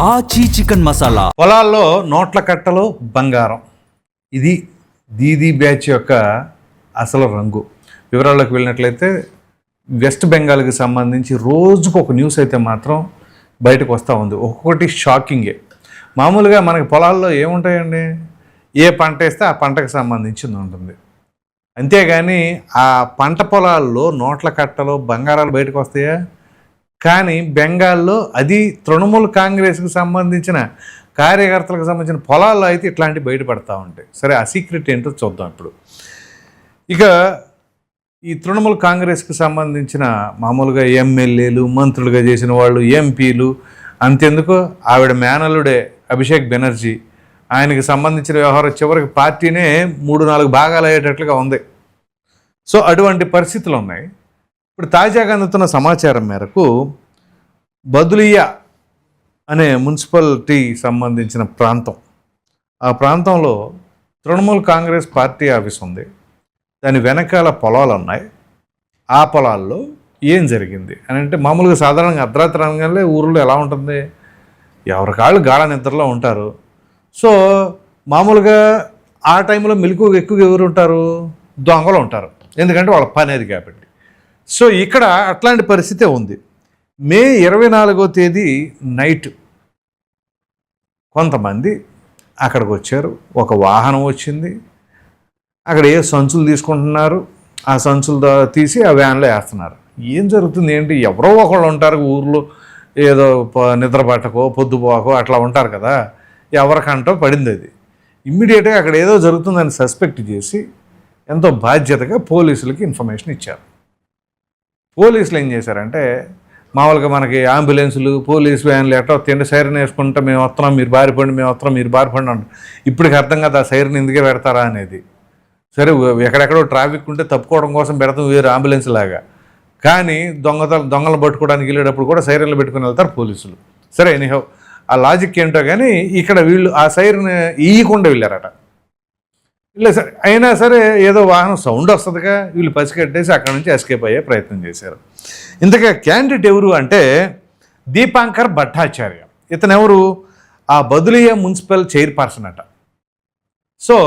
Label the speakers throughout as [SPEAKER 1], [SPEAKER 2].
[SPEAKER 1] ఆచి చికెన్ మసాలా.
[SPEAKER 2] పొలాల్లో నోట్ల కట్టలు బంగారం. ఇది దీదీ బ్యాచ్ యొక్క అసలు రంగు. వివరాల్లోకి వెళ్ళినట్లయితే వెస్ట్ బెంగాల్కి సంబంధించి రోజుకు ఒక న్యూస్ అయితే మాత్రం బయటకు వస్తూ ఉంది. ఒక్కొక్కటి షాకింగే. మామూలుగా మనకి పొలాల్లో ఏముంటాయండి, ఏ పంట వేస్తే ఆ పంటకు సంబంధించింది ఉంటుంది. అంతేగాని ఆ పంట పొలాల్లో నోట్ల కట్టలు బంగారాలు బయటకు వస్తాయా? కానీ బెంగాల్లో అది తృణమూల్ కాంగ్రెస్కి సంబంధించిన కార్యకర్తలకు సంబంధించిన పొలాల్లో అయితే ఇట్లాంటివి బయటపడతా ఉంటాయి. సరే, ఆ సీక్రెట్ ఏంటో చూద్దాం ఇప్పుడు. ఇక ఈ తృణమూల్ కాంగ్రెస్కి సంబంధించిన మామూలుగా ఎమ్మెల్యేలు, మంత్రులుగా చేసిన వాళ్ళు, ఎంపీలు, అంతెందుకు ఆవిడ మేనల్లుడే అభిషేక్ బెనర్జీ, ఆయనకి సంబంధించిన వ్యవహారం చివరికి పార్టీనే 3-4 భాగాలు అయ్యేటట్లుగా ఉంది. సో అటువంటి పరిస్థితులు ఉన్నాయి. ఇప్పుడు తాజాగా అందుతున్న సమాచారం మేరకు బదులియా అనే మున్సిపాలిటీ సంబంధించిన ప్రాంతం, ఆ ప్రాంతంలో తృణమూల్ కాంగ్రెస్ పార్టీ ఆఫీస్ ఉంది. దాని వెనకాల పొలాలు ఉన్నాయి. ఆ పొలాల్లో ఏం జరిగింది అని అంటే, మామూలుగా సాధారణంగా అర్ధరాత్రి రంగంలో ఊరిలో ఎలా ఉంటుంది, ఎవరికాళ్ళు గాఢ నిద్రలో ఉంటారు. సో మామూలుగా ఆ టైంలో మెలకువగా ఎక్కువగా ఎవరు ఉంటారు, దొంగలు ఉంటారు. ఎందుకంటే వాళ్ళ పని అది కాబట్టి. సో ఇక్కడ అట్లాంటి పరిస్థితే ఉంది. మే 24వ తేదీ నైట్ కొంతమంది అక్కడికి వచ్చారు. ఒక వాహనం వచ్చింది. అక్కడ ఏ సంచులు తీసుకుంటున్నారు, ఆ సంచులు తీసి ఆ వ్యాన్లో వేస్తున్నారు. ఏం జరుగుతుంది ఏంటి, ఎవరో ఒకళ్ళు ఉంటారు ఊర్లో, ఏదో నిద్రపట్టకో పొద్దుపోకో అట్లా ఉంటారు కదా, ఎవరికంటో పడింది అది. ఇమ్మీడియట్గా అక్కడ ఏదో జరుగుతుందని సస్పెక్ట్ చేసి ఎంతో బాధ్యతగా పోలీసులకి ఇన్ఫర్మేషన్ ఇచ్చారు. పోలీసులు ఏం చేశారంటే, మామూలుగా మనకి అంబులెన్సులు, పోలీస్ వ్యాన్లు ఎట్టో తిండి సైరన్ వేసుకుంటే మేము వస్తున్నాం మీరు బారిపండి, మేము వస్తున్నాం మీరు బారిపండి అంటారు. ఇప్పటికి అర్థం కదా ఆ సైరన్ ఎందుకే పెడతారా అనేది. సరే, ఎక్కడెక్కడో ట్రాఫిక్ ఉంటే తప్పుకోవడం కోసం పెడతాం వేరు అంబులెన్స్ లాగా. కానీ దొంగలు పట్టుకోవడానికి వెళ్ళేటప్పుడు కూడా సైరన్లు పెట్టుకుని వెళ్తారు పోలీసులు. సరే, ఎనీహౌ ఆ లాజిక్ ఏంటో కానీ ఇక్కడ వీళ్ళు ఆ సైరన్ ఇయ్యకుండా వెళ్ళారట. ఇలా సరే, అయినా సరే ఏదో వాహనం సౌండ్ వస్తుందిగా, వీళ్ళు పసిగట్టేసి అక్కడ నుంచి ఎస్కేప్ అయ్యే ప్రయత్నం చేశారు. ఇంతగా క్యాండిడేట్ ఎవరు అంటే దీపాంకర్ భట్టాచార్య. ఇతను ఎవరు, ఆ బదులియా మున్సిపల్ చైర్పర్సన్ అట. సో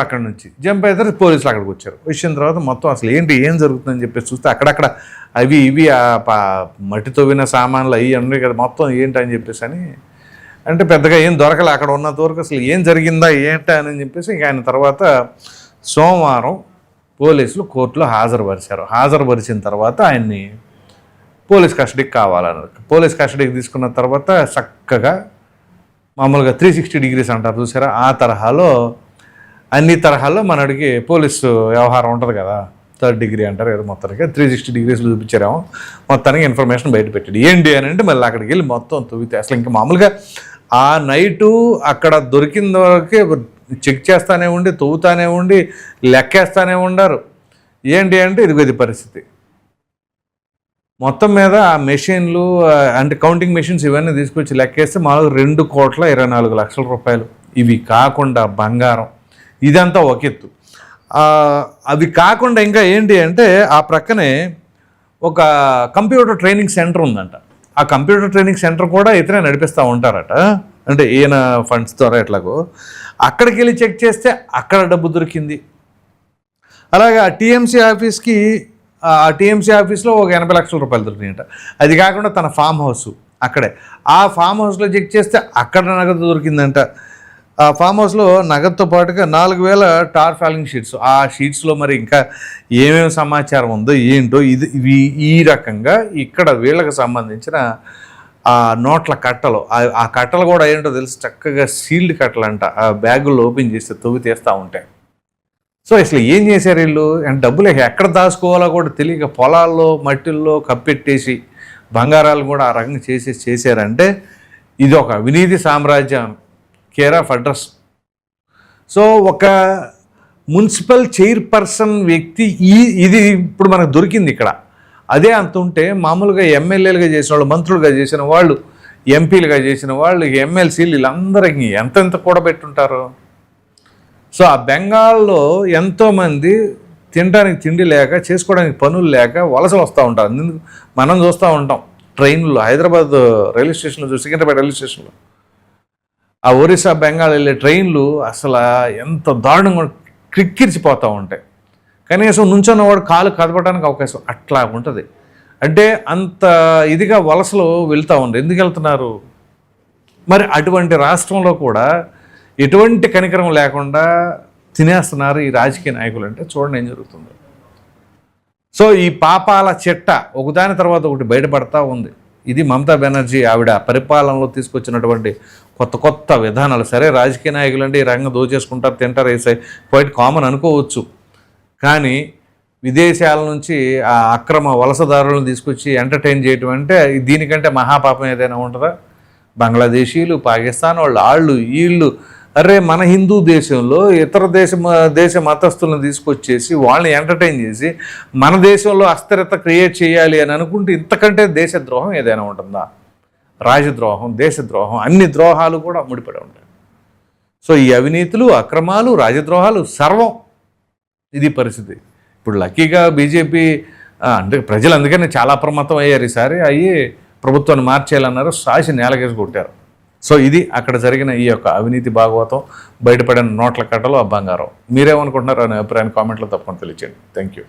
[SPEAKER 2] అక్కడి నుంచి జంప్ అయితే పోలీసులు అక్కడికి వచ్చారు. వచ్చిన తర్వాత మొత్తం అసలు ఏం జరుగుతుందని చెప్పేసి చూస్తే అక్కడక్కడ అవి ఇవి మట్టి తవ్విన సామాన్లు అవి అన్నీ కదా, మొత్తం ఏంటని చెప్పేసి అని అంటే పెద్దగా ఏం దొరకలే. అక్కడ ఉన్నంత వరకు అసలు ఏం జరిగిందా ఏంటా అని చెప్పేసి ఇంక ఆయన తర్వాత సోమవారం పోలీసులు కోర్టులో హాజరుపరిచారు. హాజరుపరిచిన తర్వాత ఆయన్ని పోలీస్ కస్టడీకి కావాలన్నారు. పోలీస్ కస్టడీకి తీసుకున్న తర్వాత చక్కగా మామూలుగా 360 degrees అంటారు చూసారా, ఆ తరహాలో అన్ని తరహాల్లో మనడికి పోలీసు వ్యవహారం ఉంటుంది కదా, 3rd degree అంటారు ఏదో, మొత్తానికి 360 degrees చూపించారేమో. మొత్తానికి ఇన్ఫర్మేషన్ బయట పెట్టాడు. ఏంటి అని అంటే మళ్ళీ అక్కడికి వెళ్ళి మొత్తం తవ్వితే అసలు ఇంకా మామూలుగా ఆ నైటు అక్కడ దొరికిన వరకే చెక్ చేస్తానే ఉండి, తవ్వుతానే ఉండి, లెక్కేస్తానే ఉండారు. ఏంటి అంటే ఇది పరిస్థితి. మొత్తం మీద ఆ మెషిన్లు అంటే కౌంటింగ్ మెషిన్స్ ఇవన్నీ తీసుకొచ్చి లెక్కేస్తే మామూలుగా 2,24,00,000 రూపాయలు. ఇవి కాకుండా బంగారం, ఇదంతా ఒక ఎత్తు. అవి కాకుండా ఇంకా ఏంటి అంటే ఆ ప్రక్కనే ఒక కంప్యూటర్ ట్రైనింగ్ సెంటర్ ఉందంట. ఆ కంప్యూటర్ ట్రైనింగ్ సెంటర్ కూడా ఇతనే నడిపిస్తూ ఉంటారట, అంటే ఈయన ఫండ్స్ ద్వారా ఎట్లాగో. అక్కడికి వెళ్ళి చెక్ చేస్తే అక్కడ డబ్బు దొరికింది. అలాగే ఆ టీఎంసీ ఆఫీస్కి, ఆ టీఎంసీ ఆఫీస్లో ఒక 80 లక్షల రూపాయలు దొరికినాయట. అది కాకుండా తన ఫామ్ హౌస్ అక్కడే, ఆ ఫామ్ హౌస్లో చెక్ చేస్తే అక్కడ నగదు దొరికిందంట. ఆ ఫామ్ హౌస్లో నగదుతో పాటుగా 4,000 టార్ ఫాలింగ్ షీట్స్. ఆ షీట్స్లో మరి ఇంకా ఏమేమి సమాచారం ఉందో ఏంటో ఈ రకంగా ఇక్కడ వీళ్ళకి సంబంధించిన ఆ నోట్ల కట్టలు, ఆ కట్టలు కూడా ఏంటో తెలిసి చక్కగా సీల్డ్ కట్టలు అంట. ఆ బ్యాగుల్లో ఓపెన్ చేస్తే తవ్వి తీస్తూ ఉంటాయి. సో అసలు ఏం చేశారు వీళ్ళు అంటే, డబ్బులు ఎక్కడ దాచుకోవాలో కూడా తెలియక పొలాల్లో మట్టిల్లో కప్పెట్టేసి బంగారాలు కూడా ఆ రకంగా చేశారంటే ఇది ఒక అవినీతి సామ్రాజ్యం, కేర్ ఆఫ్ అడ్రస్. సో ఒక మున్సిపల్ చైర్పర్సన్ వ్యక్తి ఇది ఇప్పుడు మనకు దొరికింది ఇక్కడ. అదే అంత ఉంటే మామూలుగా ఎమ్మెల్యేలుగా చేసిన వాళ్ళు, మంత్రులుగా చేసిన వాళ్ళు, ఎంపీలుగా చేసిన వాళ్ళు, ఎమ్మెల్సీలు వీళ్ళందరికీ ఎంతెంత కూడా పెట్టుంటారు. సో ఆ బెంగాల్లో ఎంతోమంది తినడానికి తిండి లేక, చేసుకోవడానికి పనులు లేక వలసలు వస్తూ ఉంటారు. మనం చూస్తూ ఉంటాం ట్రైన్లో, హైదరాబాద్ రైల్వే స్టేషన్లో, సికింద్రాబాద్ రైల్వే స్టేషన్లో ఆ ఒరిస్సా, బెంగాల్ వెళ్ళే ట్రైన్లు అసలు ఎంత దారుణంగా క్రిక్కిరిచిపోతూ ఉంటాయి. కనీసం నుంచున్నవాడు కాలు కదపడానికి అవకాశం అట్లా ఉంటుంది. అంటే అంత ఇదిగా వలసలు వెళ్తూ ఉన్నారు. ఎందుకు వెళ్తున్నారు మరి? అటువంటి రాష్ట్రంలో కూడా ఎటువంటి కనికరం లేకుండా తినేస్తున్నారు ఈ రాజకీయ నాయకులు. అంటే చూడండి ఏం జరుగుతుందో. సో ఈ పాపాల చిట్ట ఒకదాని తర్వాత ఒకటి బయటపడతా ఉంది. ఇది మమతా బెనర్జీ ఆవిడ పరిపాలనలో తీసుకొచ్చినటువంటి కొత్త కొత్త విధానాలు. సరే, రాజకీయ నాయకులు అంటే ఈ రంగం దోచేసుకుంటారు, తింటారు, వేసాయి, క్వైట్ కామన్ అనుకోవచ్చు. కానీ విదేశాల నుంచి ఆ అక్రమ వలసదారులను తీసుకొచ్చి ఎంటర్టైన్ చేయటం అంటే దీనికంటే మహాపాపం ఏదైనా ఉంటుందా? బంగ్లాదేశీలు, పాకిస్తాన్ వాళ్ళు వీళ్ళు, అరే మన హిందూ దేశంలో ఇతర దేశ మతస్థులను తీసుకొచ్చేసి వాళ్ళని ఎంటర్టైన్ చేసి మన దేశంలో అస్థిరత క్రియేట్ చేయాలి అని అనుకుంటే ఇంతకంటే దేశద్రోహం ఏదైనా ఉంటుందా? రాజద్రోహం, దేశద్రోహం, అన్ని ద్రోహాలు కూడా ముడిపడి ఉంటాయి. సో ఈ అవినీతులు, అక్రమాలు, రాజద్రోహాలు సర్వం ఇది పరిస్థితి. ఇప్పుడు లక్కీగా బీజేపీ అంటే ప్రజలు అందుకని చాలా అప్రమత్తం అయ్యారు. ఈసారి అయ్యి ప్రభుత్వాన్ని మార్చేయాలన్నారు, సాసి నేలకేసి కొట్టారు. సో ఇది అక్కడ జరిగిన ఈ యొక్క అవినీతి భాగవతం, బయటపడిన నోట్ల కట్టలు, ఆ బంగారం. మీరేమనుకుంటున్నారు అనే అభిప్రాయాన్ని కామెంట్లో తప్పకుండా తెలియచేయండి. Thank you.